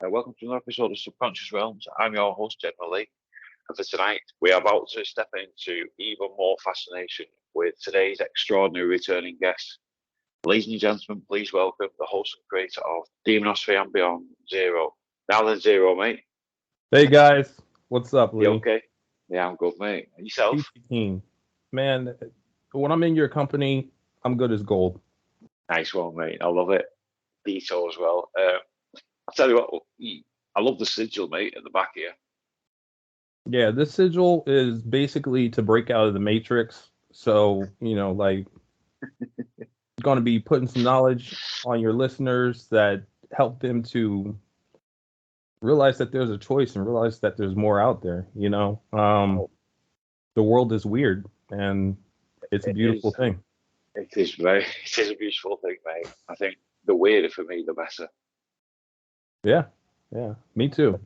Welcome to another episode of Subconscious Realms. I'm your host, General Lee, and for tonight, we are about to step into even more fascination with today's extraordinary returning guest. Ladies and gentlemen, please welcome the host and creator of Demonosphere and Beyond, Zero. Now then, Zero, mate. Hey guys, what's up, You Lee? okay? Yeah, I'm good, mate. And yourself? Peachy Keen. Man, when I'm in your company, I'm good as gold. Nice one, mate. I love it. Detail as well. I'll tell you what, I love the sigil, mate, at the back here. Yeah, this sigil is basically to break out of the matrix. So, going to be putting some knowledge on your listeners that help them to realize that there's a choice and realize that there's more out there. The world is weird and it's a beautiful thing. It is a beautiful thing, mate. I think the weirder for me, the better. Yeah, me too.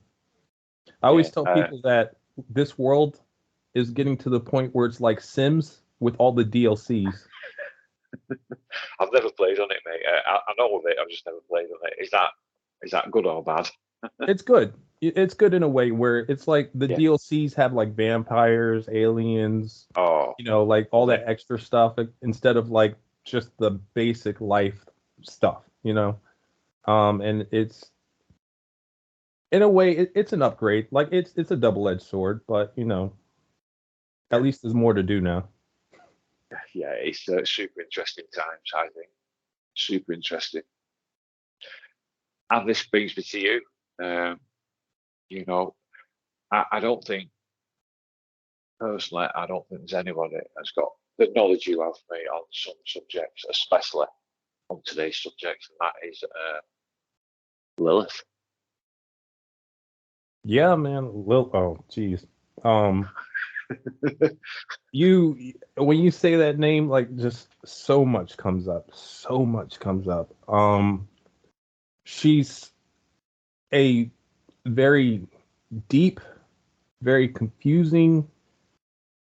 I always tell people that this world is getting to the point where it's like Sims with all the DLCs. I've never played on it, mate. I know of it. I've just never played on it. Is that good or bad? It's good. It's good in a way where it's like the DLCs have like vampires, aliens, like all that extra stuff instead of like just the basic life stuff, and it's in a way it's an upgrade. Like it's a double-edged sword, but at least there's more to do now. Yeah, it's super interesting times, I think. Super interesting. And this brings me to you. I don't think, personally, I don't think there's anybody that's got the knowledge you have, mate, on some subjects, especially on today's subjects, and that is Lilith. Yeah, man. Oh, geez. When you say that name, like just so much comes up. So much comes up. She's a very deep, very confusing,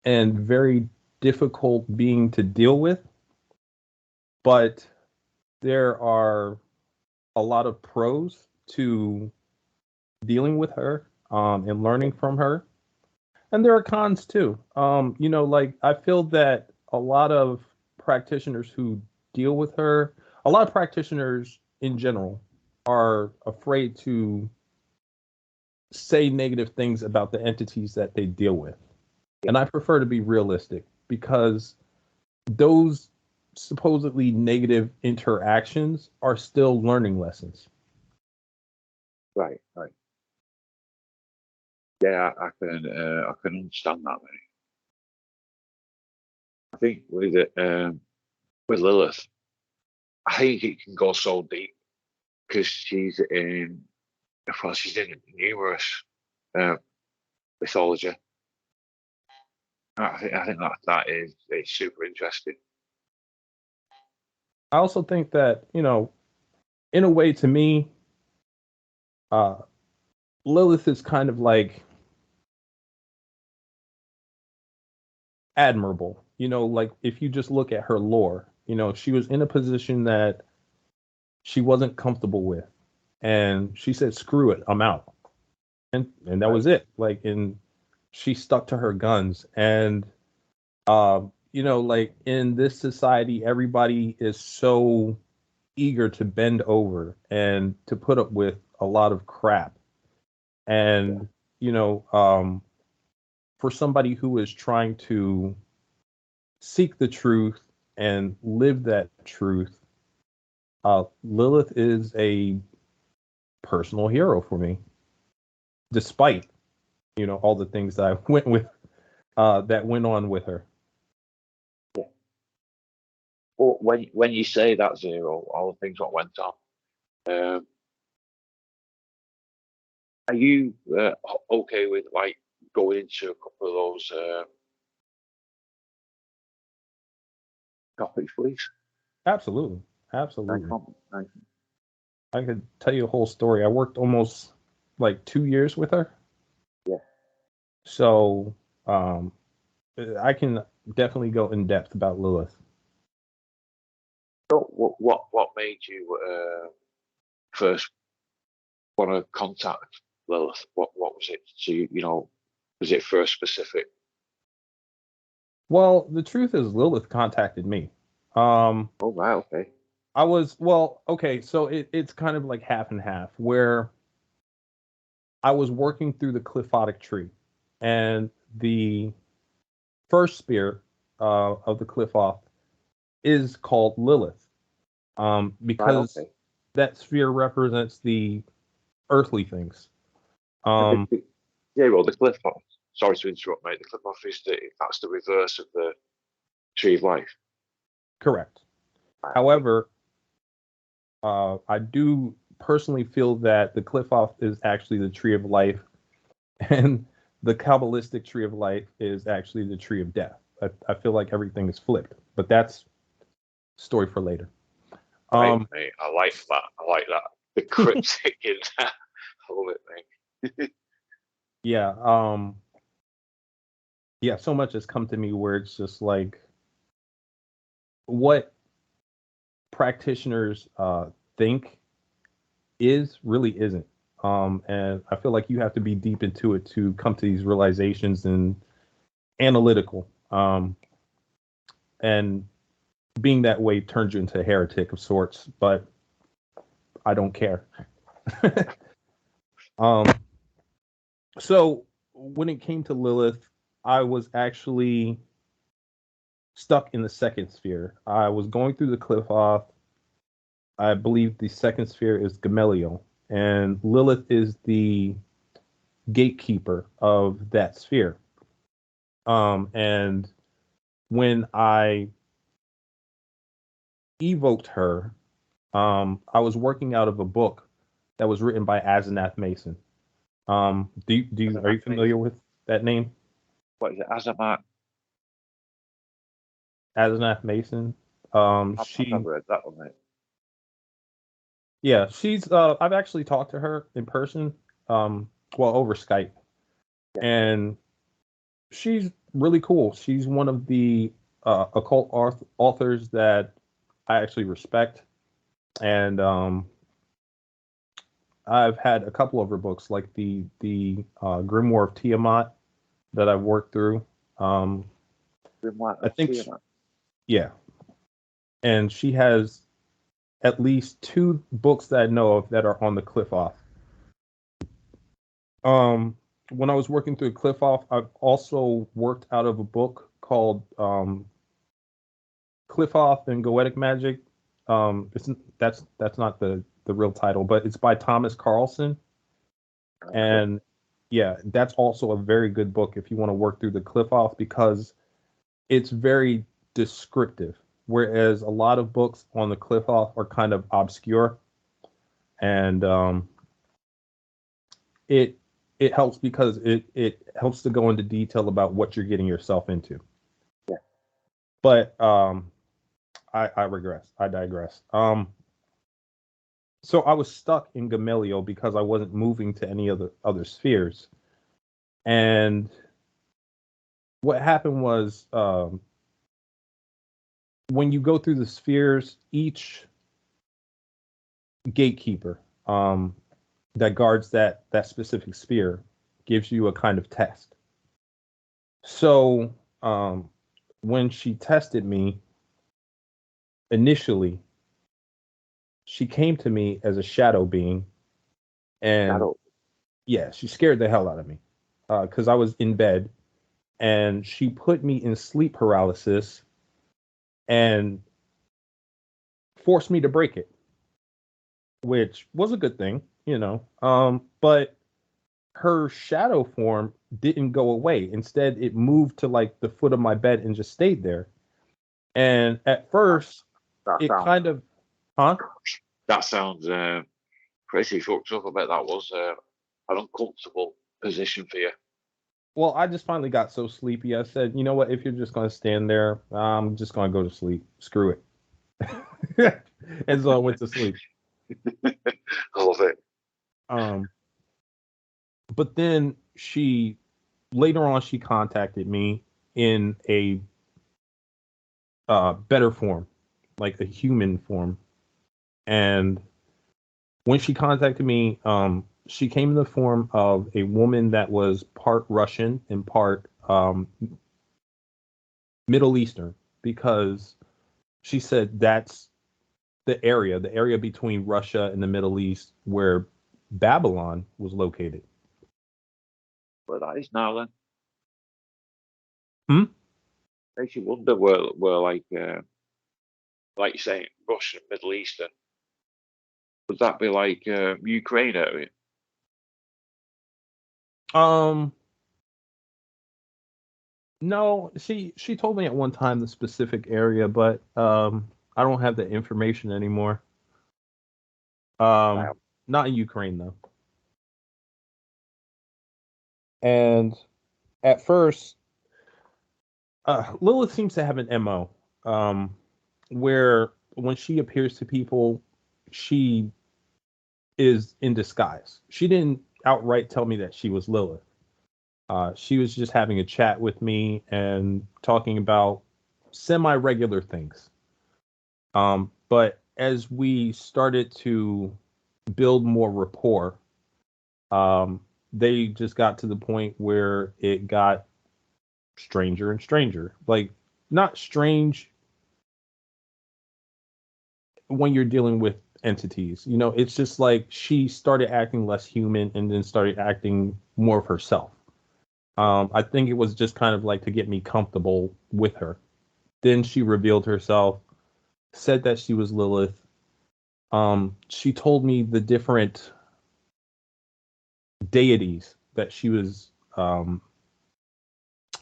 and very difficult being to deal with. But there are a lot of pros to dealing with her and learning from her. And there are cons too. I feel that a lot of practitioners who deal with her, a lot of practitioners in general are afraid to say negative things about the entities that they deal with. And I prefer to be realistic because those supposedly negative interactions are still learning lessons. Right. Yeah, I can understand that, mate. I think with Lilith, I think it can go so deep because she's in numerous mythology. I think it's super interesting. I also think that, in a way, to me, Lilith is kind of like admirable. Like if you just look at her lore, she was in a position that she wasn't comfortable with. And she said, screw it, I'm out. And that was it. Like, and she stuck to her guns. And, like in this society, everybody is so eager to bend over and to put up with a lot of crap. And, for somebody who is trying to seek the truth and live that truth, Lilith is a personal hero for me, despite all the things that I went with that went on with her. Yeah. Well, when you say that, Zero, all the things what went on, are you okay with like going into a couple of those topics, please? Absolutely. I could tell you a whole story. I worked almost like 2 years with her. Yeah. So I can definitely go in depth about Lilith. So what made you first want to contact Lilith? What was it? So was it for a specific? Well, the truth is, Lilith contacted me. Oh wow, okay. Okay, so it's kind of like half and half, where I was working through the Cliphotic tree, and the first spirit of the Cliphoth is called Lilith, Right, because okay. that sphere represents the earthly things. Yeah, well, the cliff off. Sorry to interrupt, mate. The cliff off that's the reverse of the tree of life. Correct. Right, However, I do personally feel that the Cliphoth is actually the tree of life, and the Kabbalistic tree of life is actually the tree of death. I feel like everything is flipped, but that's story for later. right, mate. I like that. I like that. The cryptic in that. I love it, mate. Yeah. Yeah. So much has come to me where it's just like what practitioners think really isn't. And I feel like you have to be deep into it to come to these realizations and analytical. And being that way turns you into a heretic of sorts, but I don't care. um, so when it came to Lilith, I was actually stuck in the second sphere. I was going through the Cliphoth. I believe the second sphere is Gamaliel, and Lilith is the gatekeeper of that sphere. And when I evoked her, I was working out of a book that was written by Asenath Mason. Are you familiar with that name? What is it? Azamat? Asenath Mason. I've never read that one, mate. Yeah, she's. I've actually talked to her in person. Over Skype, Yeah. and she's really cool. She's one of the occult authors that I actually respect, and I've had a couple of her books, like the Grimoire of Tiamat, that I've worked through. I think, yeah, and she has at least two books that I know of that are on the Cliphoth. When I was working through Cliphoth, I've also worked out of a book called Cliphoth and Goetic Magic. That's not the real title, but it's by Thomas Carlson. And yeah, that's also a very good book if you want to work through the Cliphoth, because it's very descriptive, whereas a lot of books on the Cliphoth are kind of obscure, and it helps because it helps to go into detail about what you're getting yourself into. Yeah. But I regress. I digress. So I was stuck in Gamaliel because I wasn't moving to any other spheres. And what happened was, when you go through the spheres, each gatekeeper that guards that specific sphere gives you a kind of test. So when she tested me initially, she came to me as a shadow being, and yeah, she scared the hell out of me because I was in bed, and she put me in sleep paralysis and forced me to break it, which was a good thing, you know. But her shadow form didn't go away. Instead, it moved to like the foot of my bed and just stayed there. And at first, kind of, huh? That sounds pretty fucked up. I bet that was an uncomfortable position for you. Well, I just finally got so sleepy. I said, you know what? If you're just going to stand there, I'm just going to go to sleep. Screw it. And so I went to sleep. I love it. But then later on, she contacted me in a better form, like a human form. And when she contacted me, she came in the form of a woman that was part Russian and part Middle Eastern, because she said that's the area between Russia and the Middle East where Babylon was located. But that is now then. Hmm? Makes you wonder where like you say, Russian, Middle Eastern. Would that be like Ukraine area? Um, no, she told me at one time the specific area, but I don't have the information anymore. Wow. Not in Ukraine though. And at first, Lilith seems to have an MO, where when she appears to people, she is in disguise. She didn't outright tell me that she was Lilith. She was just having a chat with me and talking about semi-regular things. But as we started to build more rapport, they just got to the point where it got stranger and stranger. Like, not strange when you're dealing with entities. It's just like she started acting less human and then started acting more of herself. I think it was just kind of like to get me comfortable with her. Then she revealed herself, said that she was Lilith. She told me the different deities that she was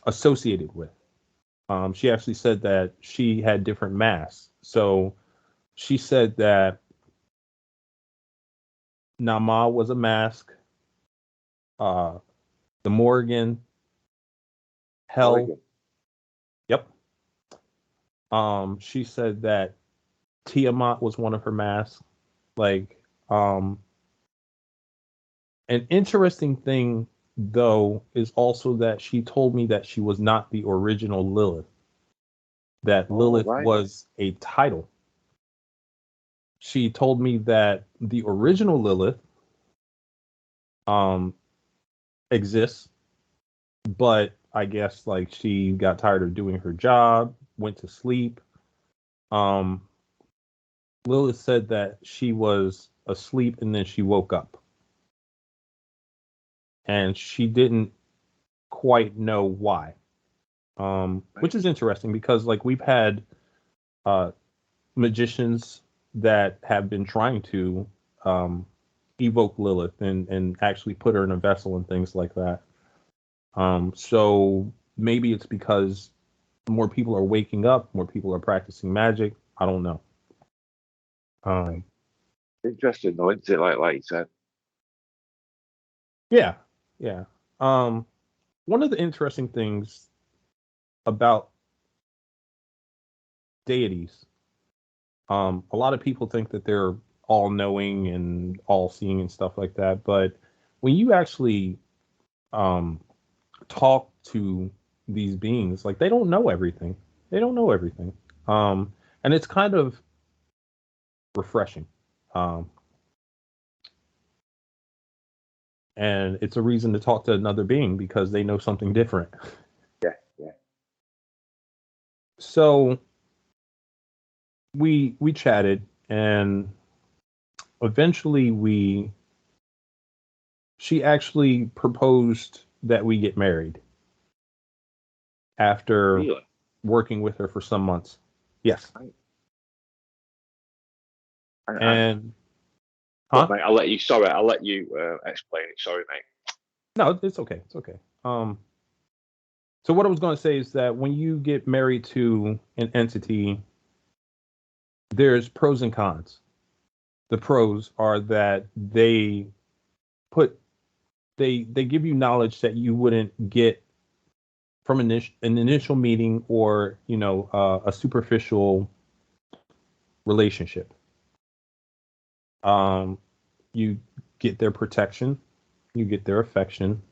associated with. She actually said that she had different masks. So she said that Nama was a mask, uh, the Morgan, Hell. Oregon. Yep. She said that Tiamat was one of her masks. Like, an interesting thing though is also that she told me that she was not the original Lilith. That Lilith Right. was a title. She told me that the original Lilith um exists, but I guess like she got tired of doing her job, went to sleep. Um Lilith said that she was asleep and then she woke up. And she didn't quite know why. Which is interesting because like we've had uh magicians that have been trying to evoke Lilith and actually put her in a vessel and things like that. So maybe it's because more people are waking up, more people are practicing magic. I don't know. Um, Interesting though, isn't it? Like you said. yeah, yeah. Um, One of the interesting things about deities, a lot of people think that they're all knowing and all seeing and stuff like that, but when you actually um, talk to these beings, like they don't know everything. They don't know everything. And it's kind of refreshing. Um, and it's a reason to talk to another being because they know something different. Yeah, yeah. So we chatted, and eventually she actually proposed that we get married after Really? working with her for some months. Yes. Right. And And but huh? mate, I'll let you explain it. Sorry, mate. No, it's okay. It's okay. So what I was going to say is that when you get married to an entity, there's pros and cons. The pros are that put they give you knowledge that you wouldn't get from an initial meeting or a superficial relationship. Um, you get their protection, you get their affection.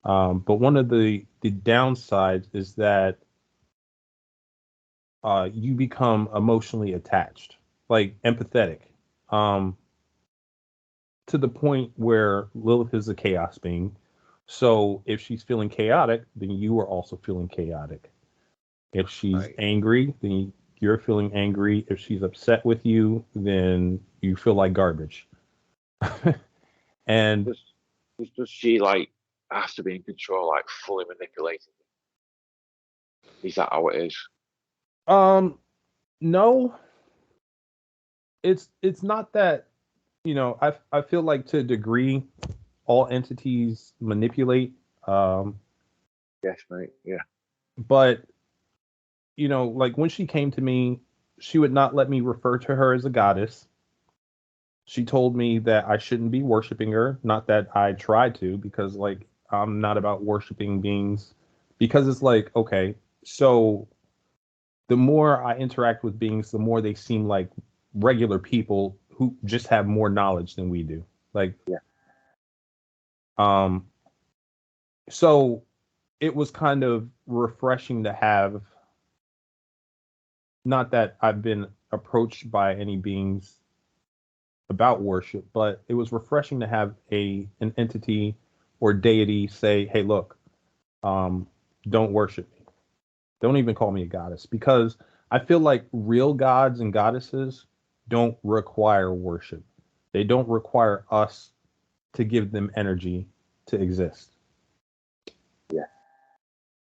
But one of the downsides is that you become emotionally attached, like empathetic. Um, to the point where Lilith is a chaos being. So if she's feeling chaotic, then you are also feeling chaotic. If she's Right. angry, then you're feeling angry. If she's upset with you, then you feel like garbage. And Does she like have to be in control, like fully manipulating? Is that how it is? no, it's not that, I feel like to a degree all entities manipulate. Um, Yes, mate. Yeah. but like when she came to me, she would not let me refer to her as a goddess. She told me that I shouldn't be worshiping her. Not that I tried to, because like I'm not about worshiping beings, because it's like, okay, so the more I interact with beings, the more they seem like regular people who just have more knowledge than we do. Like, Yeah. um, so it was kind of refreshing to have, not that I've been approached by any beings about worship, but it was refreshing to have an entity or deity say, "Hey, look, um, don't worship me. Don't even call me a goddess," because I feel like real gods and goddesses don't require worship. They don't require us to give them energy to exist. Yeah.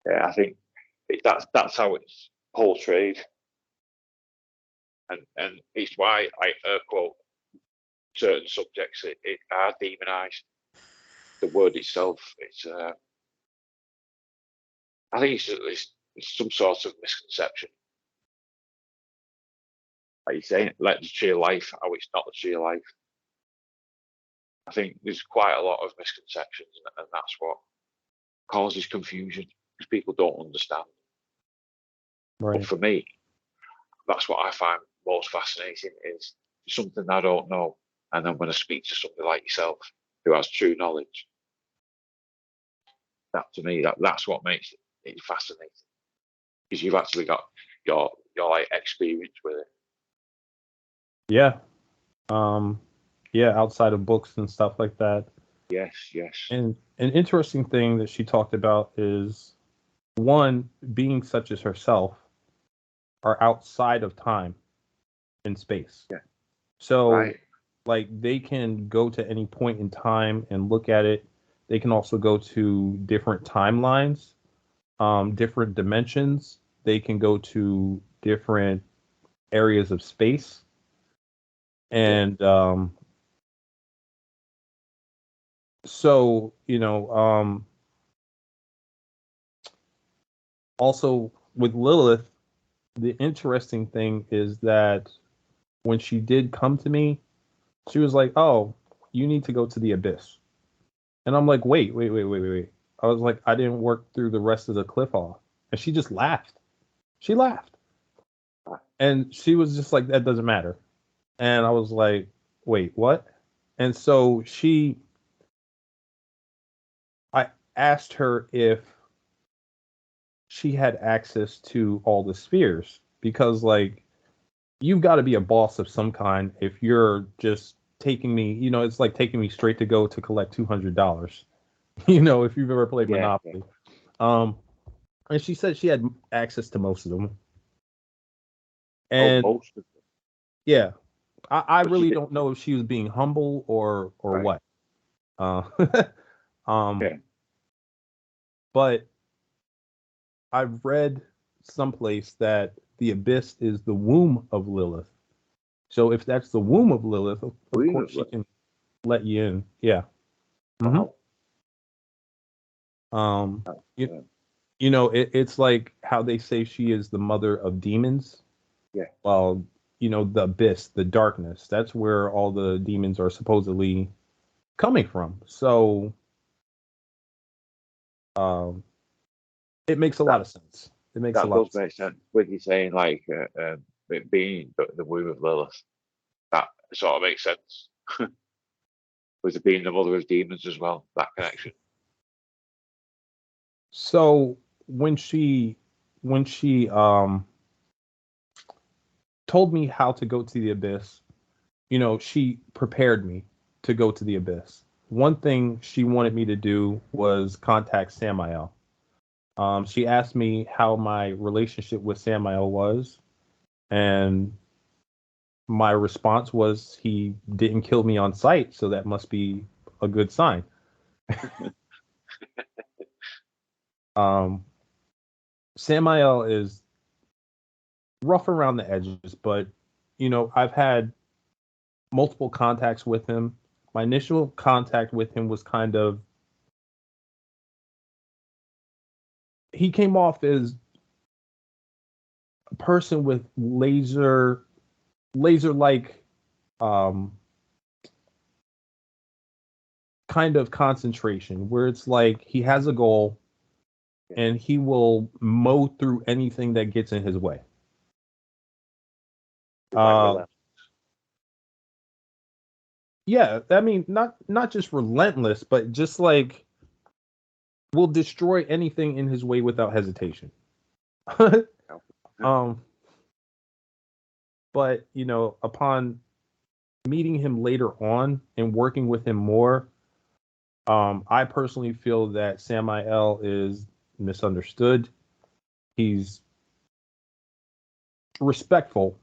Yeah. I think that's how it's portrayed, and it's why I quote certain subjects it are demonized. The word itself, I think it's some sort of misconception. Like you're saying, let the tree of life, how it's not the tree of life. I think there's quite a lot of misconceptions, and that's what causes confusion because people don't understand. But Right. for me, that's what I find most fascinating is something I don't know, and then when I speak to somebody like yourself who has true knowledge, that to me that's what makes it fascinating because you've actually got your like experience with it. Yeah. Um, yeah, outside of books and stuff like that. Yes, yes, And an interesting thing that she talked about is, one, beings such as herself are outside of time and space. yeah, So, right, like, they can go to any point in time and look at it. They can also go to different timelines, different dimensions. They can go to different areas of space. yeah, And so, also with Lilith, the interesting thing is that when she did come to me, she was like, "Oh, you need to go to the abyss." And I'm like, "Wait, wait, wait, wait, wait, wait." I was like, "I didn't work through the rest of the cliff off." And she just laughed. She laughed. And she was just like, "That doesn't matter." And I was like, "Wait, what?" And so I asked her if she had access to all the spheres, because like you've got to be a boss of some kind if you're just taking me, it's like taking me straight to go to collect $200. If you've ever played yeah, yeah. Monopoly. Um, and she said she had access to most of them. Oh, And most of them. yeah, I But she really did, don't know if she was being humble or right? what. Uh, um, Yeah, but I've read someplace that the abyss is the womb of Lilith. So if that's the womb of Lilith, of course she brilliantly. can let you in. Yeah. hmm Wow. Um, That's, you, it's like how they say she is the mother of demons. yeah, Well, the abyss, the darkness, that's where all the demons are supposedly coming from. So, um, it makes a lot that of sense. It makes a that lot does of make sense. sense. With you saying like it being the womb of Lilith, that sort of makes sense. With it being the mother of demons as well, that connection. So when she told me how to go to the abyss, she prepared me. to go to the abyss. One thing she wanted me to do was contact Samael. She asked me how my relationship with Samael was, and my response was he didn't kill me on sight, so that must be a good sign. Samael is rough around the edges, but I've had multiple contacts with him. My initial contact with him was kind of, he came off as a person with laser like kind of concentration, where it's like he has a goal and he will mow through anything that gets in his way. Yeah, I mean, not just relentless, but just like will destroy anything in his way without hesitation. But upon meeting him later on and working with him more, I personally feel that Samael is misunderstood. He's respectful,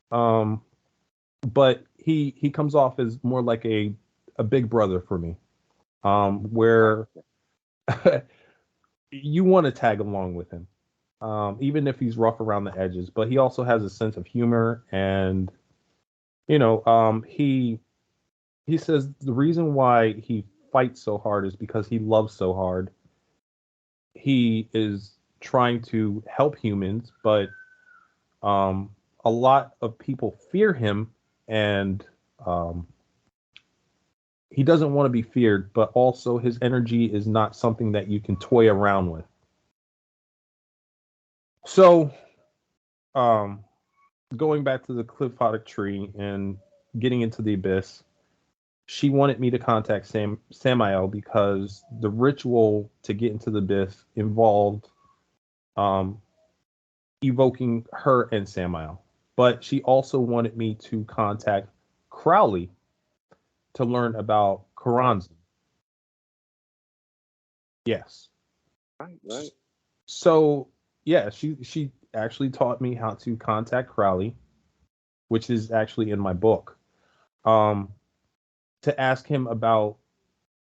but he comes off as more like a big brother for me, where you want to tag along with him, even if he's rough around the edges. But he also has a sense of humor, and he says the reason why he fights so hard is because he loves so hard. He is trying to help humans, but a lot of people fear him, and he doesn't want to be feared, but also his energy is not something that you can toy around with. So, going back to the Cliphotic tree and getting into the abyss, she wanted me to contact Samael because the ritual to get into the abyss involved evoking her and Samael. But she also wanted me to contact Crowley to learn about Karanzan. Yes. Right. So yeah, she actually taught me how to contact Crowley, which is actually in my book. To ask him about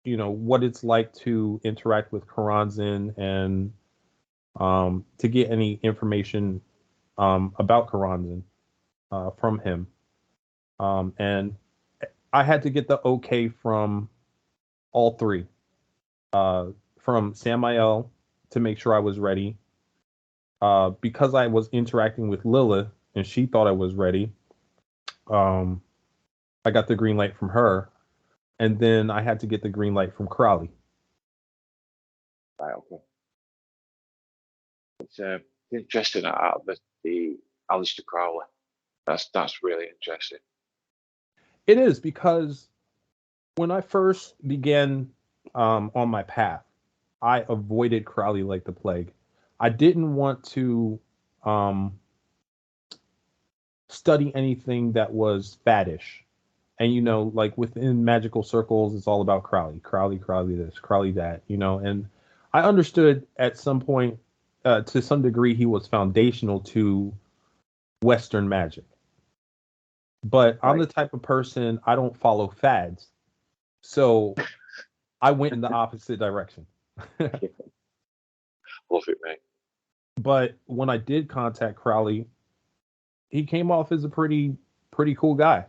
what it's like to interact with Karanzan, and to get any information about Karanzan from him. And I had to get the okay from all three, from Samael to make sure I was ready. Because I was interacting with Lilith and she thought I was ready, I got the green light from her, and then I had to get the green light from Crowley. Right, okay. It's interesting out of the Aleister Crowley. That's really interesting. It is, because when I first began on my path, I avoided Crowley like the plague. I didn't want to study anything that was faddish. And like within magical circles, it's all about Crowley this, Crowley that, and I understood at some point, to some degree, he was foundational to Western magic. But I'm the type of person, I don't follow fads. So I went in the opposite direction. Love it, mate. But when I did contact Crowley, he came off as a pretty cool guy.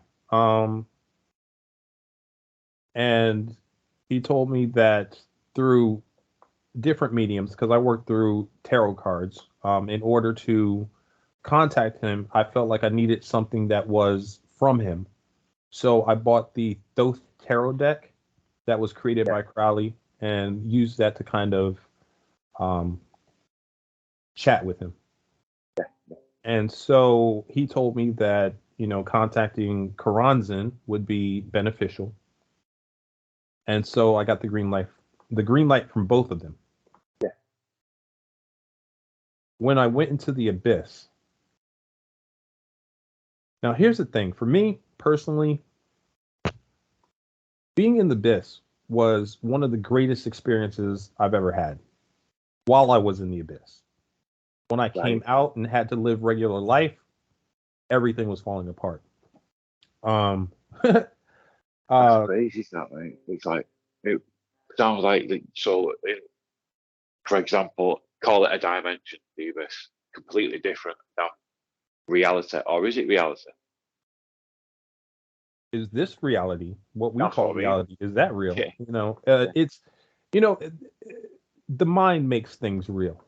And he told me that through different mediums, because I worked through tarot cards, in order to contact him, I felt like I needed something that was from him. So I bought the Thoth tarot deck that was created by Crowley and used that to kind of chat with him. And so he told me that, contacting Karanzan would be beneficial. And so I got the green light from both of them. Yeah. When I went into the abyss. Now, here's the thing. For me, personally, being in the abyss was one of the greatest experiences I've ever had while I was in the abyss. When I came out and had to live regular life, everything was falling apart. That's crazy, that mate. It's like it sounds like so. For example, call it a dimension, the abyss, completely different than reality, or is it reality? Is this reality? What we That's call what I mean. reality, is that real? Yeah. It's, the mind makes things real.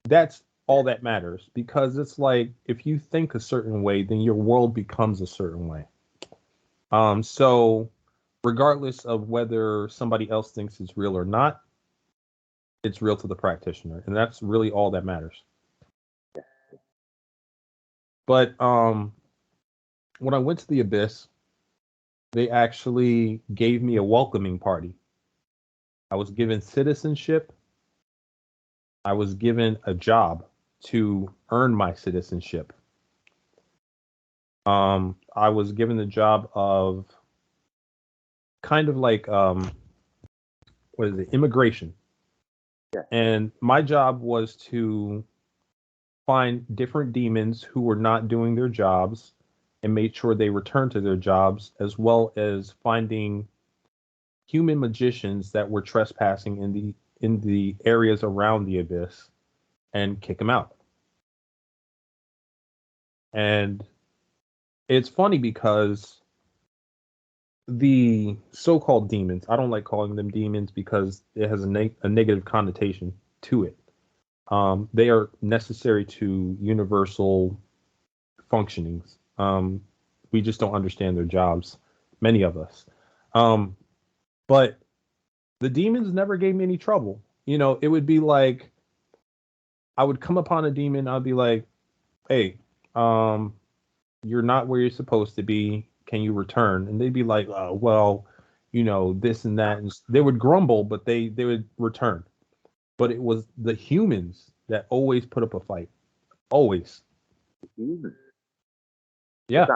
That's all that matters, because it's like if you think a certain way, then your world becomes a certain way. So regardless of whether somebody else thinks it's real or not, it's real to the practitioner, and that's really all that matters. But when I went to the abyss, they actually gave me a welcoming party. I was given citizenship. I was given a job to earn my citizenship. I was given the job of kind of like what is it, immigration. Yeah. And my job was to find different demons who were not doing their jobs and made sure they returned to their jobs, as well as finding human magicians that were trespassing in the areas around the abyss and kick them out. And it's funny because the so-called demons, I don't like calling them demons because it has a negative connotation to it. They are necessary to universal functionings. We just don't understand their jobs, many of us. But the demons never gave me any trouble. It would be like I would come upon a demon, I'd be like, hey, you're not where you're supposed to be. Can you return? And they'd be like, well, this and that. And they would grumble, but they would return. But it was the humans that always put up a fight. Always. Humans. Yeah.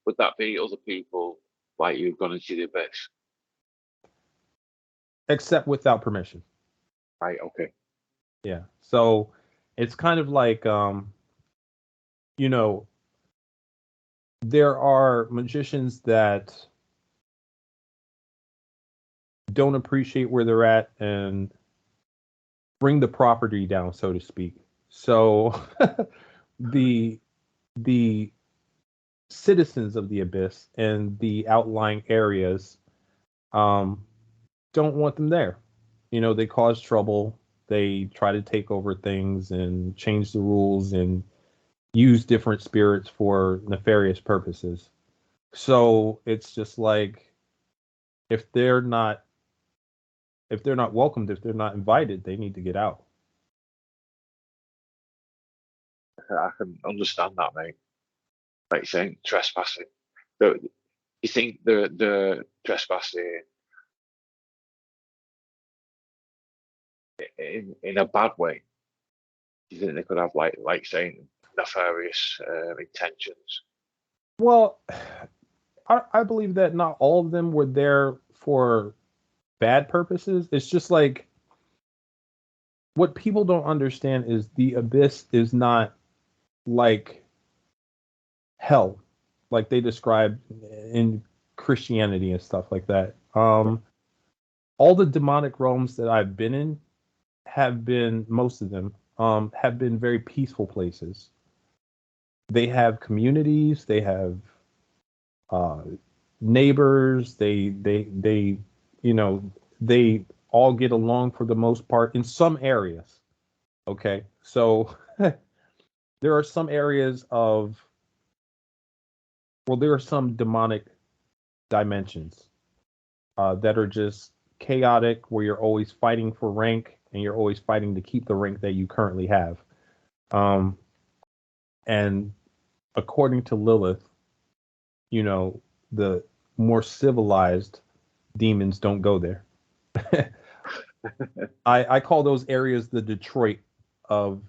Would that be other people like you've gone into the abyss? Except without permission. Right, okay. Yeah. So it's kind of like there are magicians that don't appreciate where they're at and bring the property down, so to speak. So the citizens of the abyss and the outlying areas don't want them there. They cause trouble. They try to take over things and change the rules and use different spirits for nefarious purposes. So it's just like if they're not welcomed, if they're not invited, they need to get out. I can understand that, mate. Like saying trespassing. You think the trespassing in a bad way? Do you think they could have like saying nefarious intentions? Well, I believe that not all of them were there for bad purposes. It's just like what people don't understand is the abyss is not like hell, like they describe in Christianity and stuff like that. All the demonic realms that I've been in have been, most of them, have been very peaceful places. They have communities, they have uh, neighbors, you know, they all get along for the most part in some areas. Okay. So there are some areas of, well, there are some demonic dimensions that are just chaotic, where you're always fighting for rank and you're always fighting to keep the rank that you currently have. And according to Lilith, the more civilized demons don't go there. I call those areas the Detroit of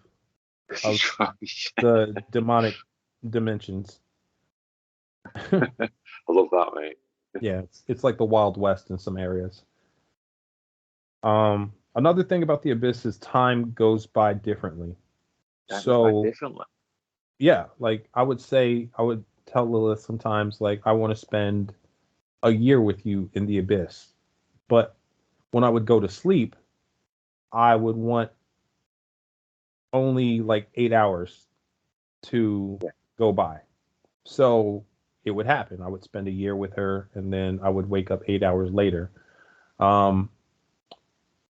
the demonic dimensions. I love that, mate. Yeah, it's like the Wild West in some areas. Another thing about the abyss is time goes by differently. That was quite So differently. yeah, like I would tell Lilith sometimes, like, I want to spend a year with you in the abyss. But when I would go to sleep, I would want only like 8 hours to Yeah. go by. So it would happen. I would spend a year with her and then I would wake up 8 hours later. Um,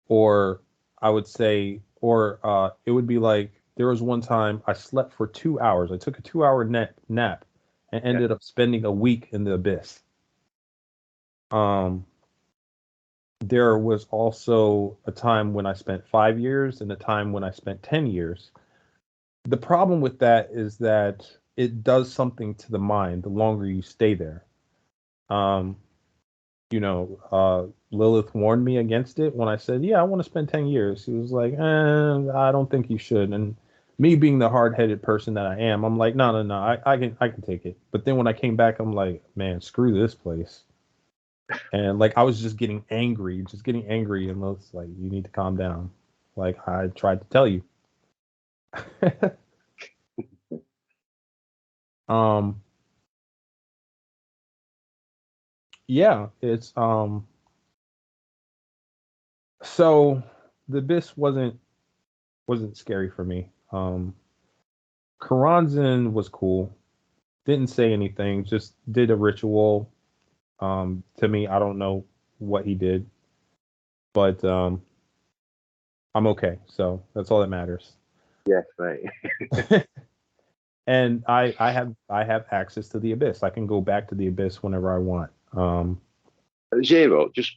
or I would say, or it would be like there was one time I slept for 2 hours. I took a 2 hour nap and Yeah. ended up spending a week in the abyss. Um, there was also a time when I spent 5 years and a time when I spent 10 years. The problem with that is that it does something to the mind the longer you stay there. Um, Lilith warned me against it when I said, "Yeah, I want to spend 10 years." She was like, I don't think you should. And me being the hard-headed person that I am, I'm like, no, no, no, I can take it. But then when I came back, I'm like, man, screw this place. And like I was just getting angry, and Lilith's like, you need to calm down. Like I tried to tell you. um, yeah, it's so the abyss wasn't scary for me. Karanzin was cool. Didn't say anything, just did a ritual. To me, I don't know what he did, but I'm okay. So that's all that matters. Yes, right. And I have access to the abyss. I can go back to the abyss whenever I want. Zero. Just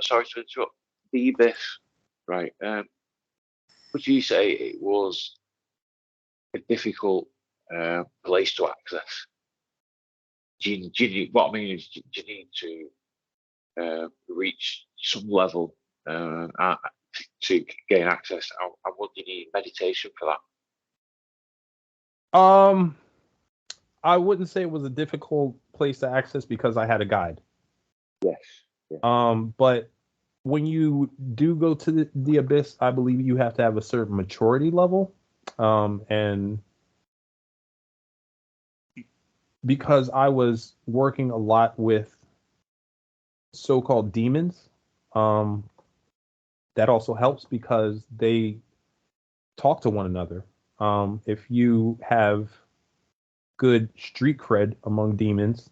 sorry to interrupt. The abyss, right? Would you say it was a difficult place to access? What I mean is, do you need to reach some level to gain access? And would you need meditation for that? Um, I wouldn't say it was a difficult place to access because I had a guide. Yes. Yeah. But when you do go to the abyss, I believe you have to have a certain maturity level. And because I was working a lot with so-called demons, um, that also helps because they talk to one another. If you have good street cred among demons,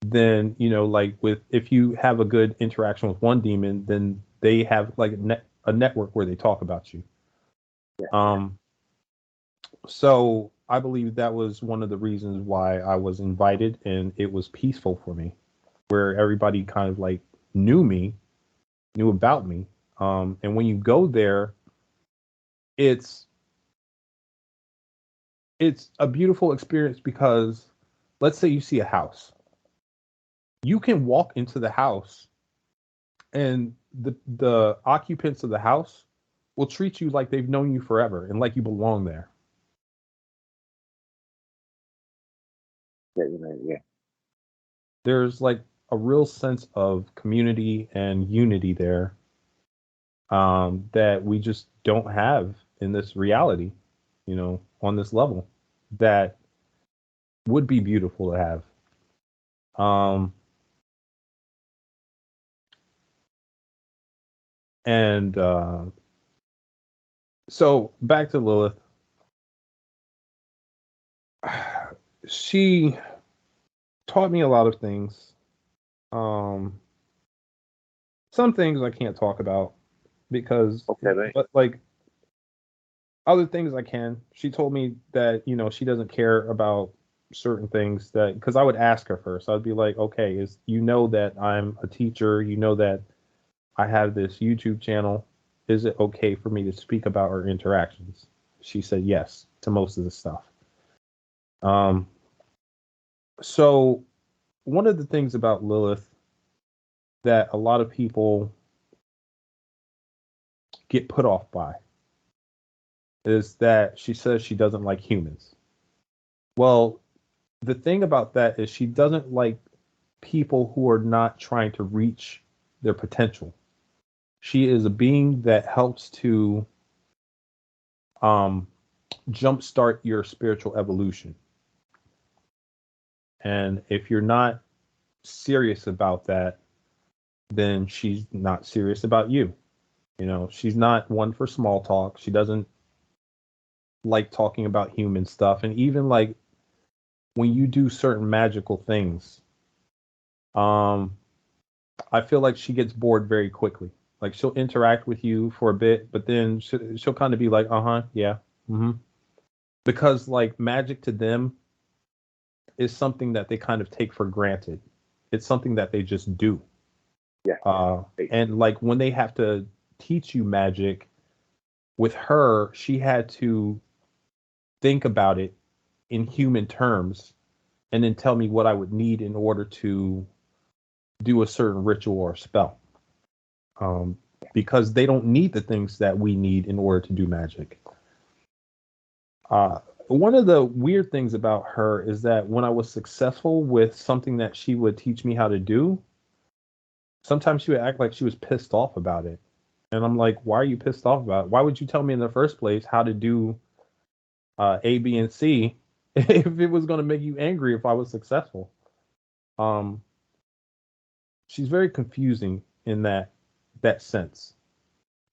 then like with if you have a good interaction with one demon, then they have like a network where they talk about you. Yeah. Um, so I believe that was one of the reasons why I was invited, and it was peaceful for me, where everybody kind of like knew me, knew about me. And when you go there, it's it's a beautiful experience because let's say you see a house. You can walk into the house and the occupants of the house will treat you like they've known you forever and like you belong there. Yeah. You know, yeah. There's like a real sense of community and unity there, that we just don't have in this reality, on this level, that would be beautiful to have. Um, and So back to Lilith. She taught me a lot of things. Um, some things I can't talk about because, Okay, mate. but like other things I can. She told me that she doesn't care about certain things, that because I would ask her first. I'd be like, okay, is that I'm a teacher, that I have this YouTube channel. Is it okay for me to speak about our interactions? She said yes to most of the stuff. Um, so one of the things about Lilith that a lot of people get put off by is that she says she doesn't like humans. Well, the thing about that is she doesn't like people who are not trying to reach their potential. She is a being that helps to jumpstart your spiritual evolution. And if you're not serious about that, then she's not serious about you. You know, she's not one for small talk. She doesn't like talking about human stuff. And even like when you do certain magical things, I feel like she gets bored very quickly. Like she'll interact with you for a bit, but then she'll kind of be like, yeah, because like magic to them is something that they kind of take for granted. It's something that they just do. Yeah. And like when they have to teach you magic, with her, she had to think about it in human terms and then tell me what I would need in order to do a certain ritual or spell. Because they don't need the things that we need in order to do magic. One of the weird things about her is that when I was successful with something that she would teach me how to do, sometimes she would act like she was pissed off about it. And I'm like, why are you pissed off about it? Why would you tell me in the first place how to do A, B, and C if it was going to make you angry if I was successful? She's very confusing in that sense.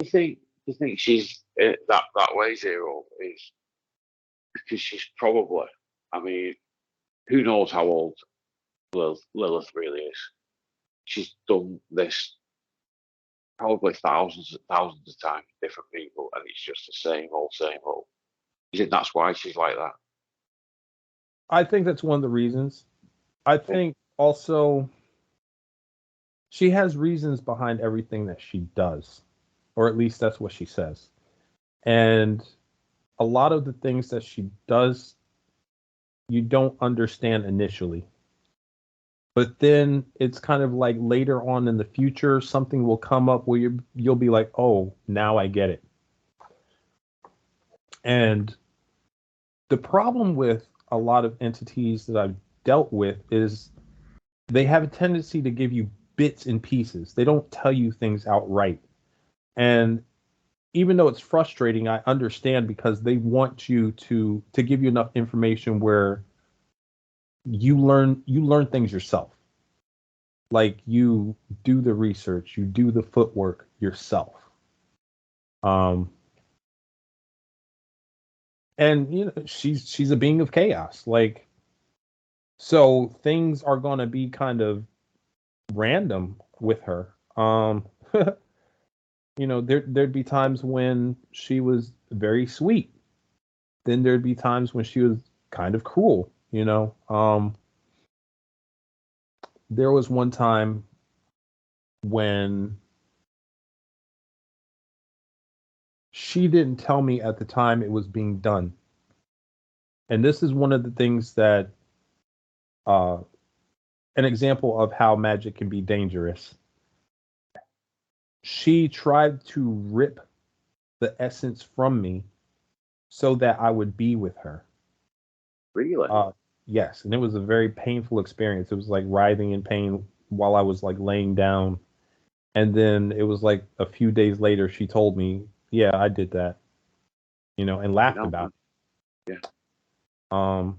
You think she's that way, Zero, is because she's probably, I mean, who knows how old Lilith really is. She's done this probably thousands and thousands of times with different people, and it's just the same old, same old. You think that's why she's like that? I think that's one of the reasons. I think also she has reasons behind everything that she does, or at least that's what she says. And a lot of the things that she does, you don't understand initially. But then it's kind of like later on in the future, something will come up where you'll be like, oh, now I get it. And the problem with a lot of entities that I've dealt with is they have a tendency to give you bits and pieces. They don't tell you things outright. And even though it's frustrating, I understand because they want you to give you enough information where you learn things yourself. Like you do the research, you do the footwork yourself. And you know, she's a being of chaos. Like, so things are gonna be kind of random with her. You know, there'd be times when she was very sweet. Then there'd be times when she was kind of cruel, you know. There was one time when she didn't tell me at the time it was being done. And this is one of the things that an example of how magic can be dangerous. She tried to rip the essence from me so that I would be with her. Really? Yes, and it was a very painful experience. It was like writhing in pain while I was like laying down. And then it was like a few days later, she told me, yeah, I did that, you know, and laughed about it. Yeah.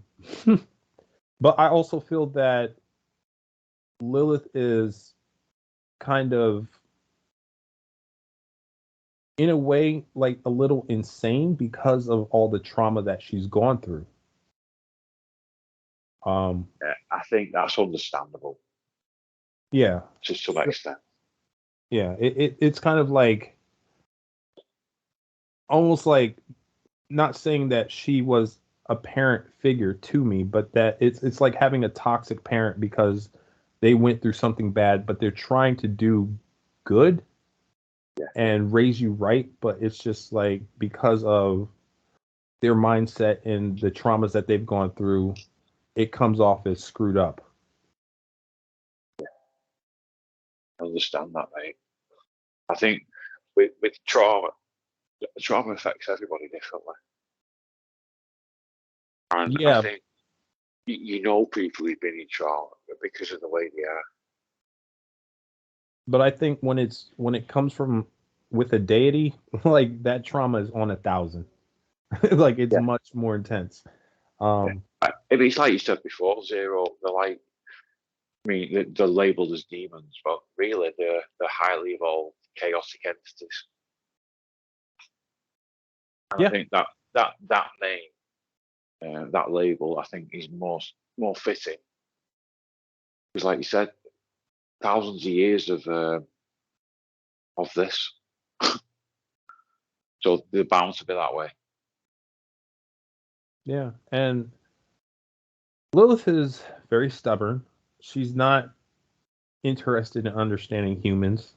But I also feel that Lilith is kind of, in a way, like a little insane because of all the trauma that she's gone through. I think that's understandable. Yeah. To some extent. Yeah, it's kind of like almost like, not saying that she was a parent figure to me, but that it's like having a toxic parent because they went through something bad, but they're trying to do good and raise you right, but it's just like because of their mindset and the traumas that they've gone through, it comes off as screwed up. Yeah. I understand that, mate. I think with trauma affects everybody differently. And Yeah. I think you know people who've been in trauma because of the way they are. But I think when it comes from with a deity, like that trauma is on 1,000. Like it's Yeah. much more intense. Yeah. It's like you said before, Zero. They're like, I mean, they're labeled as demons, but really they're highly evolved, chaotic entities. And I Yeah. think that name, that label, I think is more fitting because, like you said, thousands of years of this, so they're bound to be that way. Yeah. And Lilith is very stubborn. She's not interested in understanding humans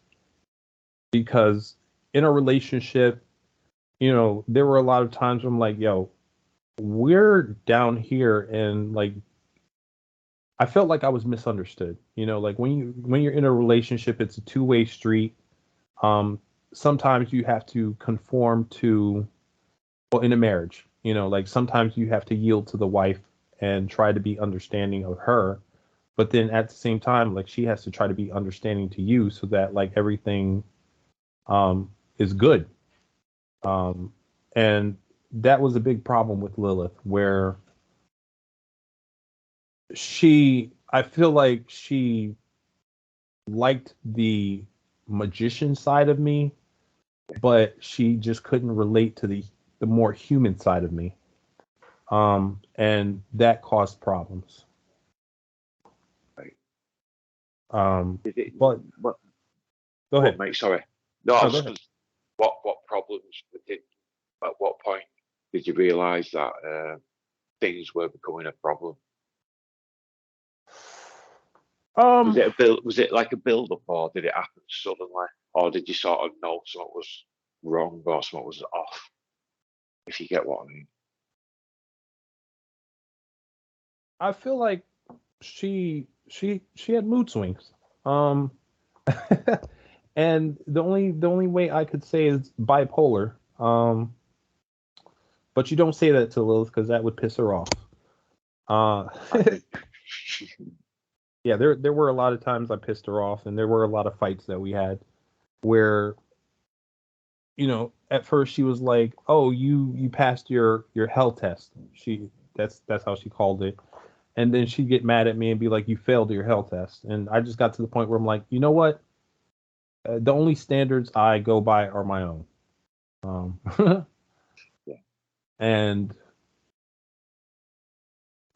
because in a relationship, there were a lot of times where I'm like, yo, we're down here and like I felt like I was misunderstood. Like when you're in a relationship, it's a two-way street. Sometimes you have to conform to, well, in a marriage, like sometimes you have to yield to the wife and try to be understanding of her. But then at the same time, like she has to try to be understanding to you so that like everything is good. And that was a big problem with Lilith, where I feel like she liked the magician side of me, but she just couldn't relate to the more human side of me. And that caused problems. Right. But What? go ahead. Mate, sorry. No, I No, was go just ahead. gonna, what problems did? At what point did you realise that things were becoming a problem? Was it a build? Was it like a build up, or did it happen suddenly, or did you sort of know something was wrong or something was off? If you get what I mean. I feel like she had mood swings. Um, and the only way I could say is bipolar. But you don't say that to Lilith because that would piss her off. Uh, yeah, there were a lot of times I pissed her off, and there were a lot of fights that we had where, at first she was like, "Oh, you passed your hell test." That's how she called it, and then she'd get mad at me and be like, "You failed your hell test," and I just got to the point where I'm like, you know what? The only standards I go by are my own. Yeah. And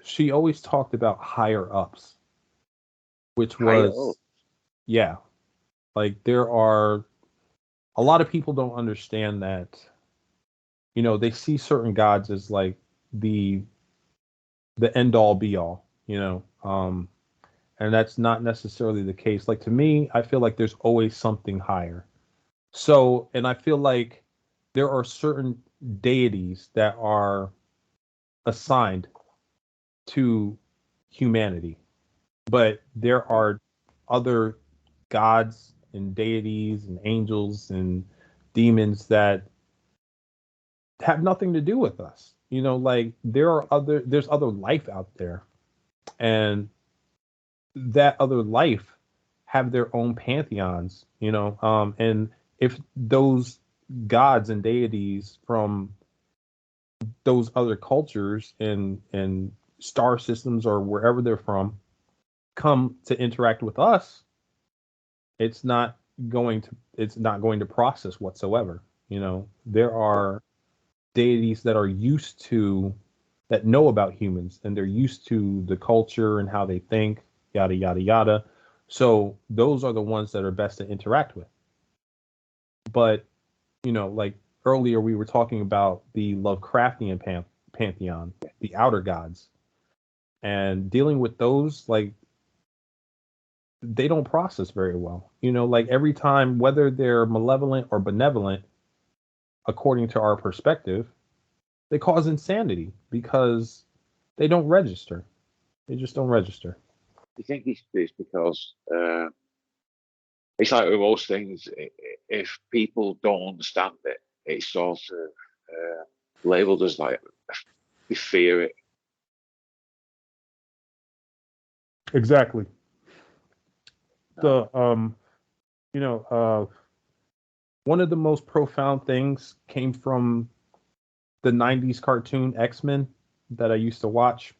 she always talked about higher ups, which Higher was, up. yeah, like there are a lot of people don't understand that, they see certain gods as like the end all be all, and that's not necessarily the case. Like to me, I feel like there's always something higher. So, and I feel like there are certain deities that are assigned to humanity, but there are other gods and deities and angels and demons that have nothing to do with us. Like there's other life out there, and that other life have their own pantheons, and if those gods and deities from those other cultures and star systems or wherever they're from come to interact with us, it's not going to process whatsoever. There are deities that are used to that know about humans and they're used to the culture and how they think, yada yada yada. So those are the ones that are best to interact with. But like earlier we were talking about the Lovecraftian pantheon, the outer gods, and dealing with those, like they don't process very well. Like every time, whether they're malevolent or benevolent, according to our perspective, they cause insanity because they don't register. They just don't register. You think it's because it's like with most things. If people don't understand it, it's sort of labeled as like they fear it. Exactly. the you know, one of the most profound things came from the 90s cartoon X-Men that I used to watch.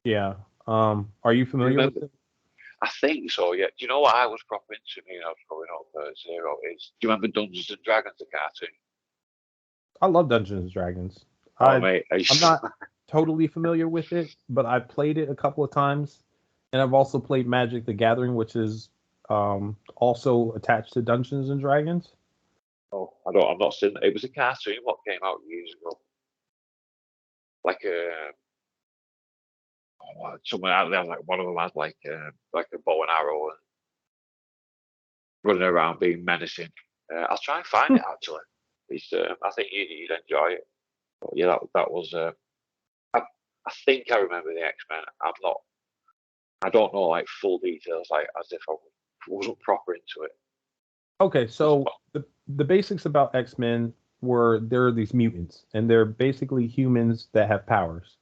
Yeah. Are you familiar with it? I think so, yeah. Do you know what I was proper into when I was growing up at Zero is, do you remember Dungeons and Dragons, the cartoon? I love Dungeons and Dragons. Oh, mate. I'm not totally familiar with it, but I've played it a couple of times. And I've also played Magic the Gathering, which is also attached to Dungeons and Dragons. Oh, I've not seen it. It was a cartoon what came out years ago. Like someone out there, like one of them had like a bow and arrow and running around being menacing. I'll try and find it actually. It's, I think you'd enjoy it. But yeah, that was. I think I remember the X-Men. I don't know like full details, like as if I wasn't proper into it. Okay, so the basics about X-Men were there are these mutants, and they're basically humans that have powers.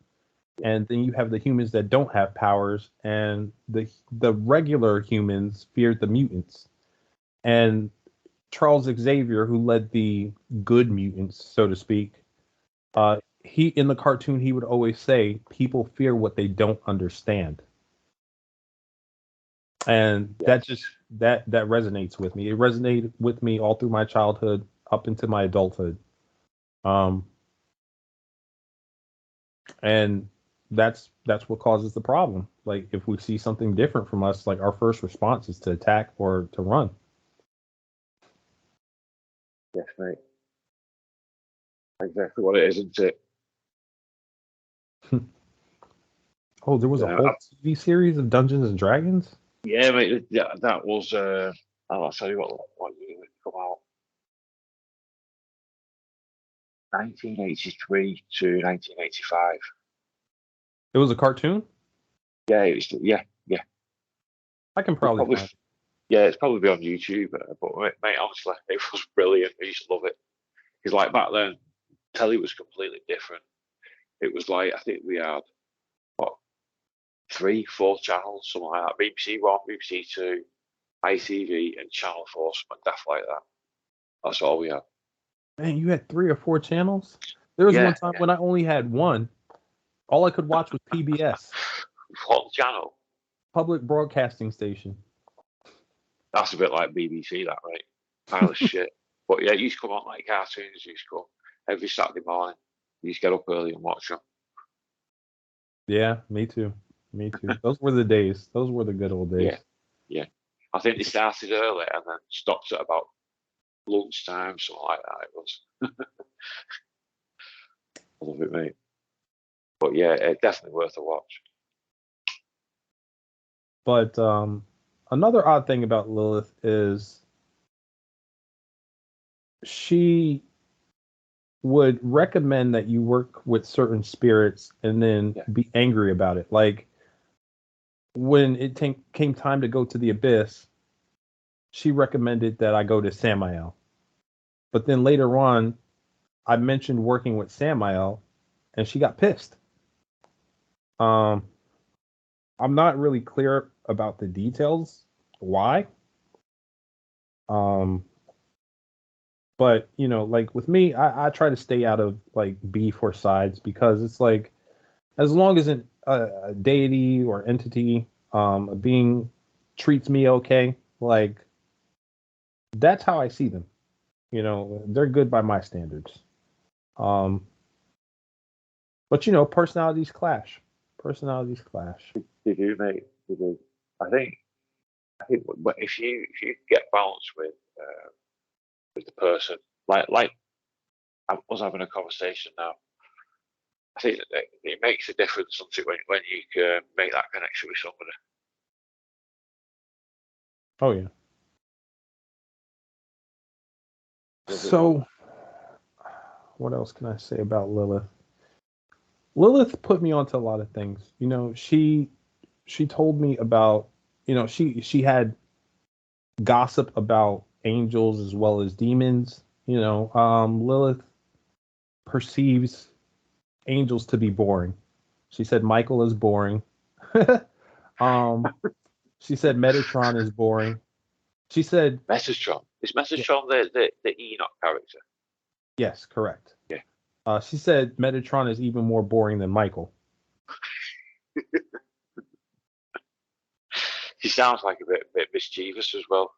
And then you have the humans that don't have powers, and the regular humans feared the mutants. And Charles Xavier, who led the good mutants, so to speak, he in the cartoon he would always say, "People fear what they don't understand," and that just that resonates with me. It resonated with me all through my childhood up into my adulthood, and that's what causes the problem. Like if we see something different from us, like our first response is to attack or to run. Yes, mate. Exactly what it is, isn't it? Oh, there was a whole TV series of Dungeons and Dragons? Yeah, mate. Yeah, that was. I'll tell you what year it come out. 1983 to 1985. It was a cartoon? Yeah, it was. Yeah. I can probably find it. Yeah, it's probably on YouTube. But mate, honestly, it was brilliant. I used to love it. Because like back then, telly was completely different. It was like I think we had what 3, 4 channels, something like that. BBC One, BBC Two, ITV, and Channel 4, something daft like that. That's all we had. Man, you had 3 or 4 channels? There was one time when I only had one. All I could watch was PBS. What channel? Public Broadcasting Station. That's a bit like BBC, that, right? Pile of shit. But yeah, it used to come on like cartoons, used to come every Saturday morning. You used to get up early and watch them. Yeah, me too. Me too. Those were the days. Those were the good old days. Yeah. I think they started early and then stopped at about lunchtime, something like that. It was. I love it, mate. But yeah, it's definitely worth a watch. But another odd thing about Lilith is she would recommend that you work with certain spirits and then be angry about it. Like when it came time to go to the abyss, she recommended that I go to Samael. But then later on, I mentioned working with Samael, and she got pissed. I'm not really clear about the details why. But you know, like with me, I try to stay out of like beef or sides because it's like as long as a deity or entity, a being treats me okay, like that's how I see them. You know, they're good by my standards. But you know, personalities clash. Personalities clash. They do, mate. They do. I think but if you get balance with the person, like I was having a conversation now. I think that it makes a difference, doesn't it, when you can make that connection with somebody. Oh yeah. So, what else can I say about Lilith? Lilith put me onto a lot of things. You know, she told me about, you know, she had gossip about angels as well as demons. You know, Lilith perceives angels to be boring. She said Michael is boring. um, She said Metatron is boring. She said, Metatron. Is yeah, Metatron the Enoch character? yes, correct. Yeah. She said Metatron is even more boring than Michael. He sounds like a bit mischievous as well.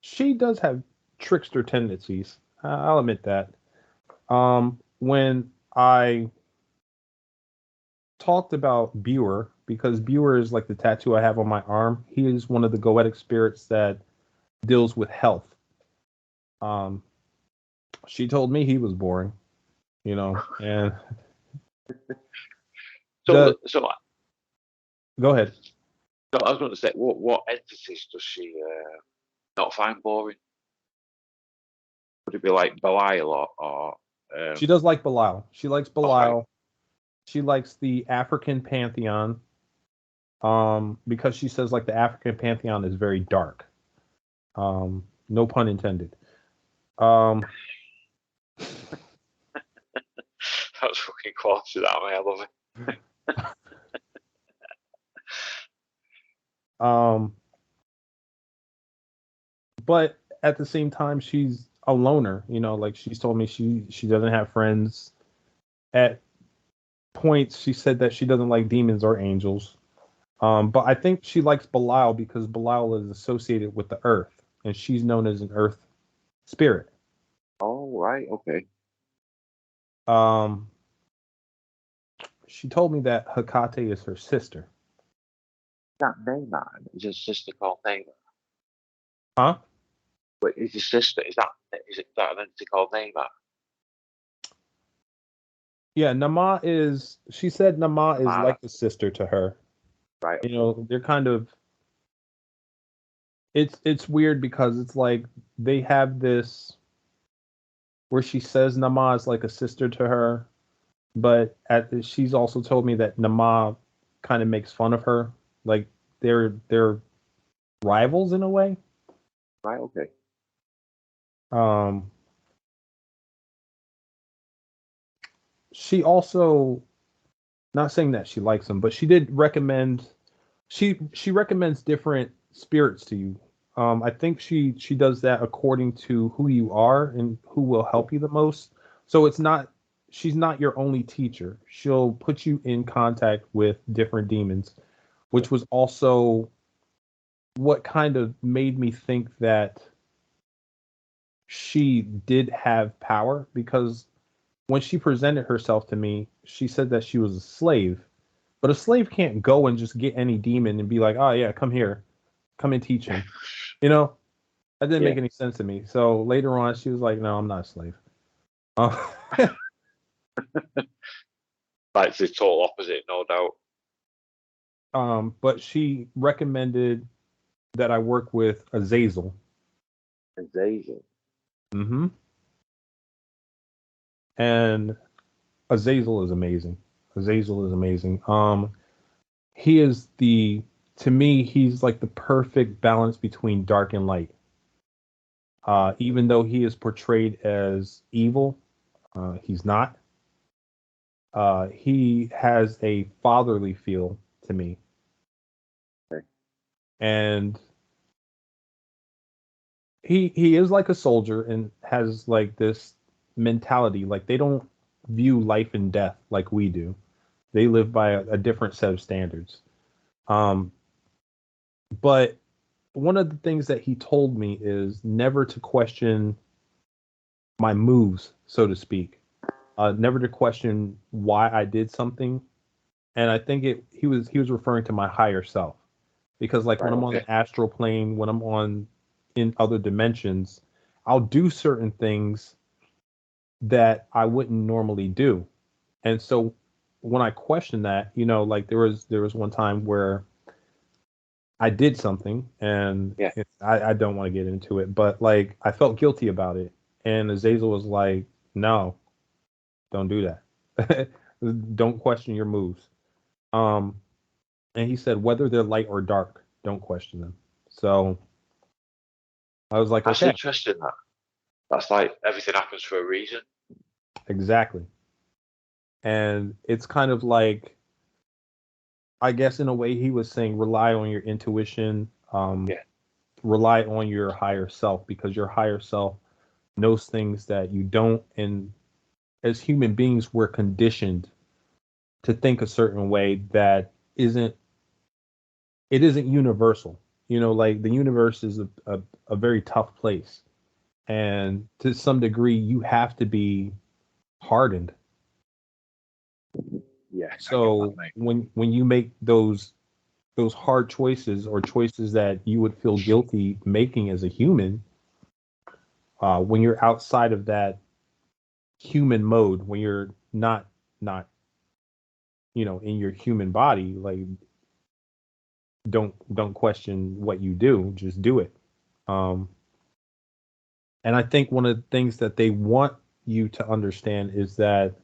She does have trickster tendencies. I'll admit that. When I talked about Buer, because Buer is like the tattoo I have on my arm, he is one of the goetic spirits that deals with health. Um, she told me he was boring, and So the so go ahead. So I was going to say, what entities does she not find boring? Would it be like Belial or She does like Belial. She likes all right? Belial. She likes the African pantheon. Because she says like the African pantheon is very dark. No pun intended. That's fucking quality, that man. I love it. But at the same time, she's a loner. Like she's told me she doesn't have friends. At points, she said that she doesn't like demons or angels. But I think she likes Belial because Belial is associated with the earth, and she's known as an earth spirit. Oh right, okay. Um, she told me that Hecate is her sister. That Neymar is his sister called Neymar. Huh? Wait, is his sister? Is it that an entity called Neymar? Yeah, Nama is. She said Nama is Namara, like a sister to her. right? Okay. They're kind of. It's weird because it's like they have this where she says Nama is like a sister to her, but she's also told me that Nama kind of makes fun of her, like they're rivals in a way. Right, okay. Um, she also, not saying that she likes them, but she did recommend. She recommends different spirits to you. I think she does that according to who you are and who will Yeah, help you the most. So it's not she's not your only teacher. She'll put you in contact with different demons, yeah. which was also what kind of made me think that she did have power because when she presented herself to me, she said that she was a slave. But a slave can't go and just get any demon and be like, "Oh yeah, come here. Come and teach him." You know, that didn't Yeah. make any sense to me. So later on, she was like, "No, I'm not a slave." Uh, Like it's the total opposite, no doubt. but she recommended that I work with Azazel. And Zazel. Hmm. And Azazel is amazing. Azazel is amazing. He is to me, he's like the perfect balance between dark and light. Even though he is portrayed as evil, he's not. He has a fatherly feel to me, Okay. and he is like a soldier and has like this mentality. Like they don't view life and death like we do. They live by a different set of standards. Um, but one of the things that he told me is never to question my moves, so to speak. Never to question why I did something. And I think he was referring to my higher self. Because like when Right, I'm on okay. the astral plane, when I'm on in other dimensions, I'll do certain things that I wouldn't normally do. And so when I question that, like there was one time where I did something and Yeah. I don't want to get into it, but like I felt guilty about it. And Azazel was like, no, don't do that. Don't question your moves. Um, and he said, whether they're light or dark, don't question them. So I was like, That's okay, interesting, that. That's like everything happens for a reason. exactly. And it's kind of like I guess in a way he was saying rely on your intuition, Yeah, rely on your higher self because your higher self knows things that you don't. And as human beings, we're conditioned to think a certain way that isn't it isn't universal. Like the universe is a very tough place. And to some degree, you have to be hardened. yeah, I get that, So mate. when you make those hard choices or choices that you would feel guilty making as a human, when you're outside of that human mode, when you're not in your human body, like don't question what you do, just do it. Um, and I think one of the things that they want you to understand is that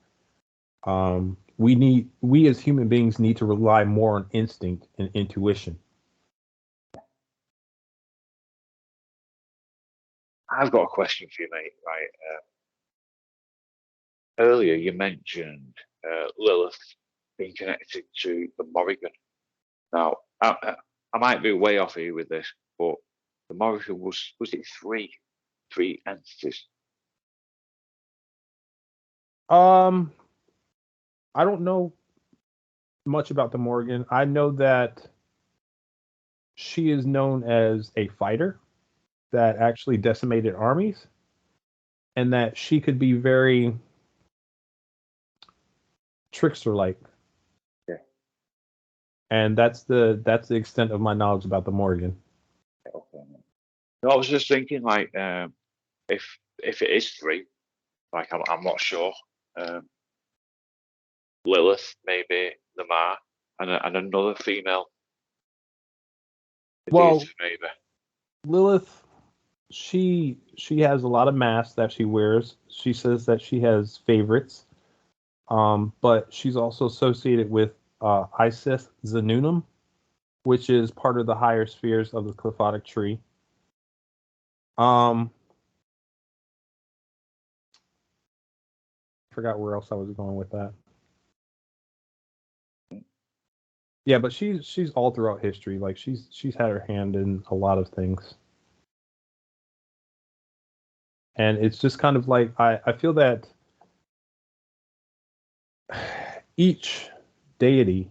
we as human beings need to rely more on instinct and intuition. I've got a question for you, mate. Right. Earlier, you mentioned Lilith being connected to the Morrigan. Now, I might be way off here with this, but the Morrigan was it three entities? Um, I don't know much about the Morgan. I know that she is known as a fighter that actually decimated armies, and that she could be very trickster like. Yeah. And that's the extent of my knowledge about the Morgan. Okay. No, I was just thinking, like, if it is three, like I'm not sure. Um, Lilith, maybe the Ma, and another female, the deity, Well, maybe. Lilith, she has a lot of masks that she wears. She says that she has favorites, but she's also associated with Isis Zanunum, which is part of the higher spheres of the Qliphothic tree. Um, Forgot where else I was going with that. Yeah, but she's all throughout history. Like she's had her hand in a lot of things, and it's just kind of like I feel that each deity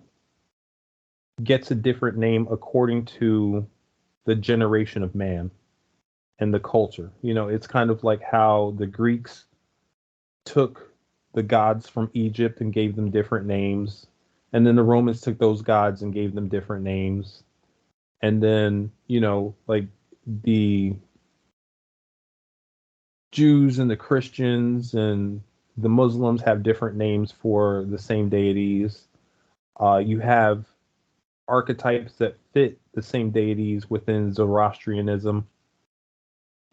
gets a different name according to the generation of man and the culture. It's kind of like how the Greeks took the gods from Egypt and gave them different names, and then the Romans took those gods and gave them different names, and then like the Jews and the Christians and the Muslims have different names for the same deities. You have archetypes that fit the same deities within Zoroastrianism,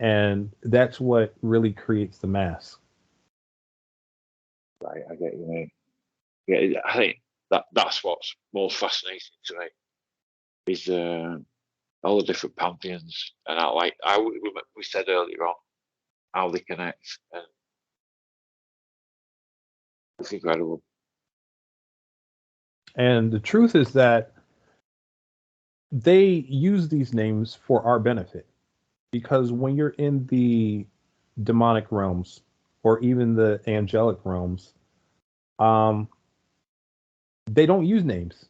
and that's what really creates the mass. Right, I get you, mate. Yeah, I think that's what's most fascinating to me is all the different pantheons, and we said earlier on how they connect, and it's incredible. And the truth is that they use these names for our benefit because when you're in the demonic realms or even the angelic realms, um, they don't use names.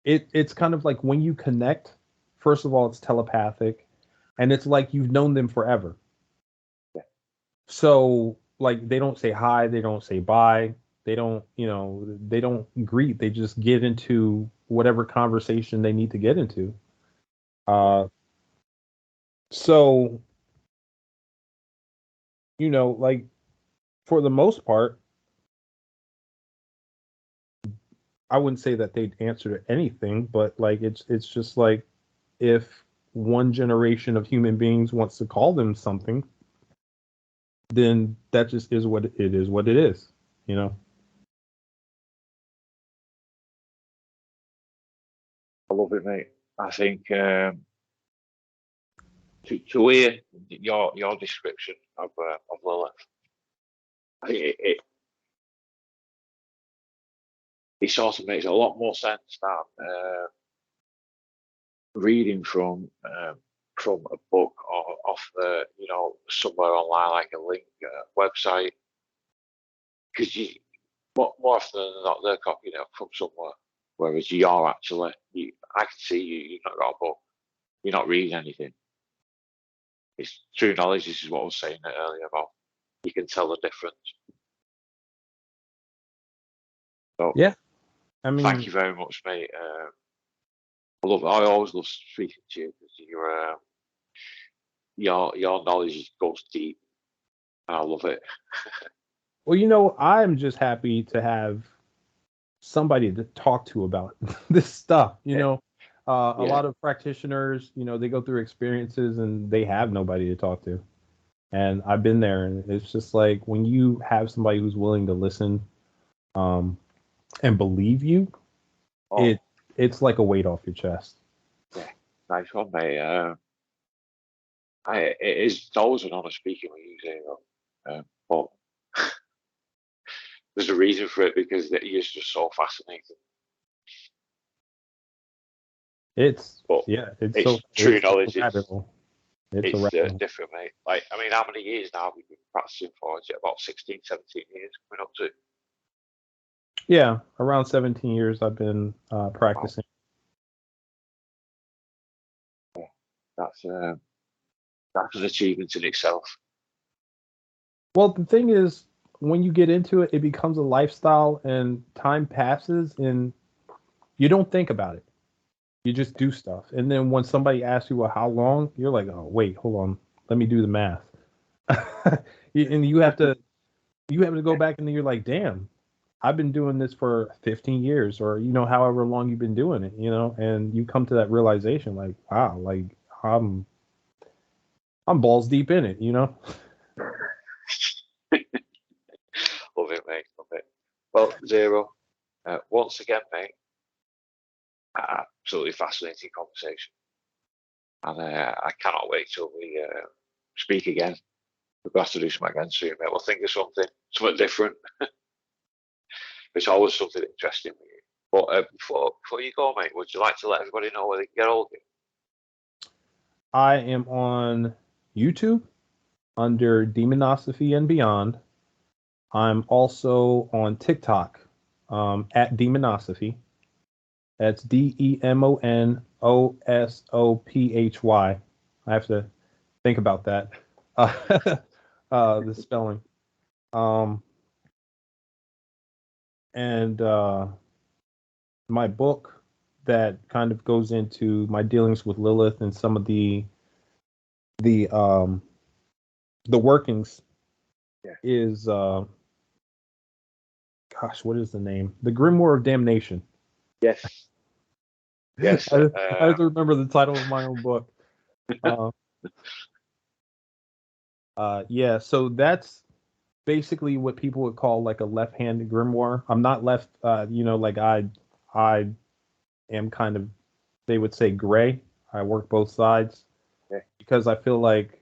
It's kind of like when you connect, first of all, it's telepathic, and it's like you've known them forever. Yeah. So like they don't say hi, they don't say bye, they don't greet, they just get into whatever conversation they need to get into. Uh so like for the most part, I wouldn't say that they'd answer to anything, but like it's just like if one generation of human beings wants to call them something, then that just is what it is, what it is, you know. I love it, mate. I think to hear your description of Lilith, I think it sort of makes a lot more sense than reading from a book or off the, somewhere online, like a link website, because you more often than not they're copying it from somewhere, whereas you're actually, I can see you've not got a book, you're not reading anything. It's true knowledge. This is what I was saying earlier about, you can tell the difference. So Yeah, I mean, thank you very much, mate. I always love speaking to you because your knowledge goes deep, and I love it. well, I'm just happy to have somebody to talk to about this stuff. A lot of practitioners, they go through experiences and they have nobody to talk to. And I've been there, and it's just like when you have somebody who's willing to listen, and believe you, it's like a weight off your chest. Yeah, nice one, mate. It's always an honor speaking with you, Zero. But there's a reason for it, because it is just so fascinating. It's so true knowledge. It's different, mate. Like, I mean, how many years now have we been practicing for? Is it about 16, 17 years coming up to? Yeah, around 17 years I've been practicing. Wow. That's an achievement in itself. Well, the thing is, when you get into it, it becomes a lifestyle, and time passes, and you don't think about it. You just do stuff, and then when somebody asks you, "Well, how long?" You're like, "Oh, wait, hold on, let me do the math." And you have to go back, and then you're like, "Damn, I've been doing this for 15 years, or however long you've been doing it." And you come to that realization, like, wow, like I'm balls deep in it. Love it, mate. Love it. Well, Zero, once again, mate, absolutely fascinating conversation, and I cannot wait till we speak again. We'll have to do something again soon, mate. We'll think of something different. It's always something interesting with you. But before you go, mate, would you like to let everybody know where they can get hold of you? I am on YouTube under Demonosophy and Beyond. I'm also on TikTok at Demonosophy. That's DEMONOSOPHY. I have to think about that. The spelling. And my book that kind of goes into my dealings with Lilith and some of the workings is gosh, what is the name? The Grimoire of Damnation. Yes. Yes. I have to remember the title of my own book. Yeah, so that's basically what people would call like a left-handed grimoire. I'm not left, like I am kind of, they would say gray. I work both sides because I feel like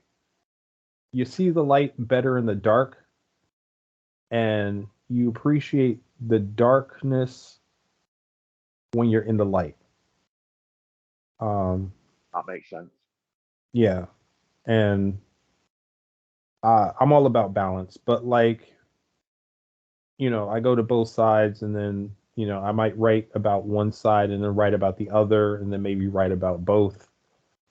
you see the light better in the dark, and you appreciate the darkness when you're in the light. That makes sense. Yeah, and I'm all about balance, but like, I go to both sides, and then I might write about one side and then write about the other, and then maybe write about both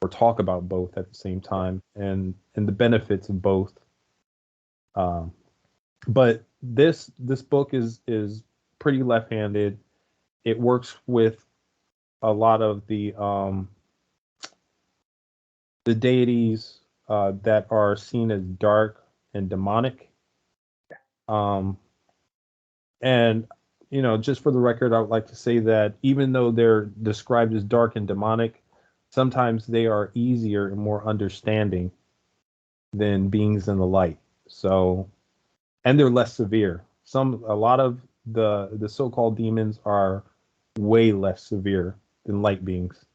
or talk about both at the same time, and the benefits of both. But this book is pretty left-handed. It works with a lot of the deities that are seen as dark and demonic. And just for the record, I would like to say that even though they're described as dark and demonic, sometimes they are easier and more understanding than beings in the light. So, and they're less severe. A lot of the so-called demons are way less severe than light beings.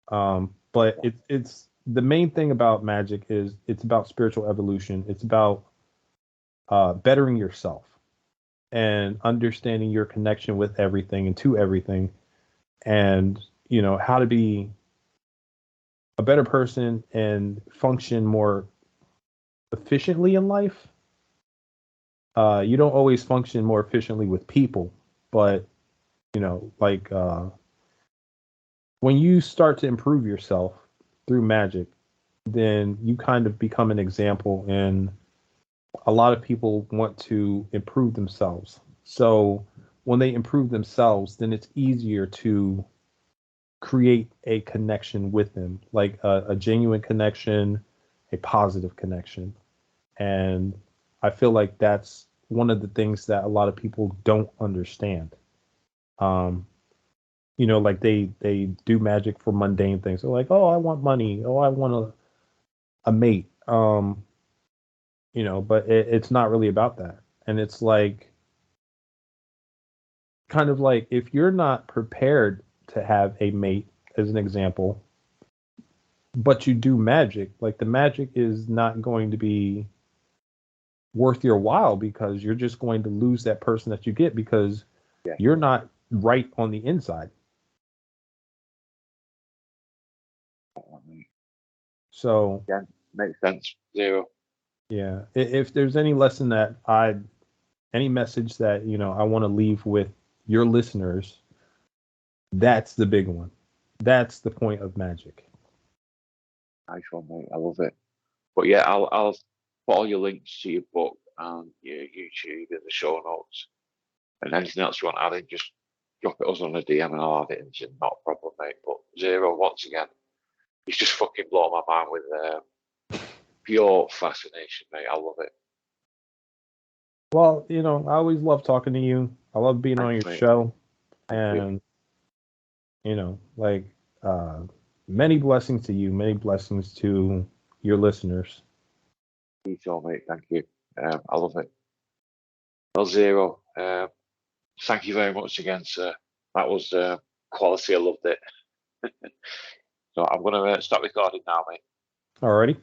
But it's the main thing about magic is it's about spiritual evolution. It's about bettering yourself. and understanding your connection with everything and to everything, and how to be a better person and function more efficiently in life. You don't always function more efficiently with people, but like when you start to improve yourself through magic, then you kind of become an example, and a lot of people want to improve themselves. So when they improve themselves, then it's easier to create a connection with them, like a genuine connection, a positive connection. And I feel like that's one of the things that a lot of people don't understand. Um, like they do magic for mundane things. They're like, oh, I want money. Oh, I want a mate. But it's not really about that. And it's like, kind of like, if you're not prepared to have a mate, as an example, but you do magic, like the magic is not going to be worth your while, because you're just going to lose that person that you get, because Yeah. you're not right on the inside. So Yeah, makes sense. Zero. yeah, if there's any lesson that any message that I want to leave with your listeners, that's the big one. That's the point of magic. Nice one, mate. I love it. But yeah, I'll put all your links to your book and your YouTube in the show notes. And anything else you want added, just drop it us on a DM and I'll add it in. Not a problem, mate. But Zero, once again, he's just fucking blown my mind with pure fascination, mate. I love it. Well, I always love talking to you. I love being on your Thanks, mate. show. Thank you. And like, many blessings to you, many blessings to your listeners. You too, mate. Thank you. I love it. Well, Zero, thank you very much again, sir. That was quality. I loved it. So I'm going to start recording now, mate. Alrighty.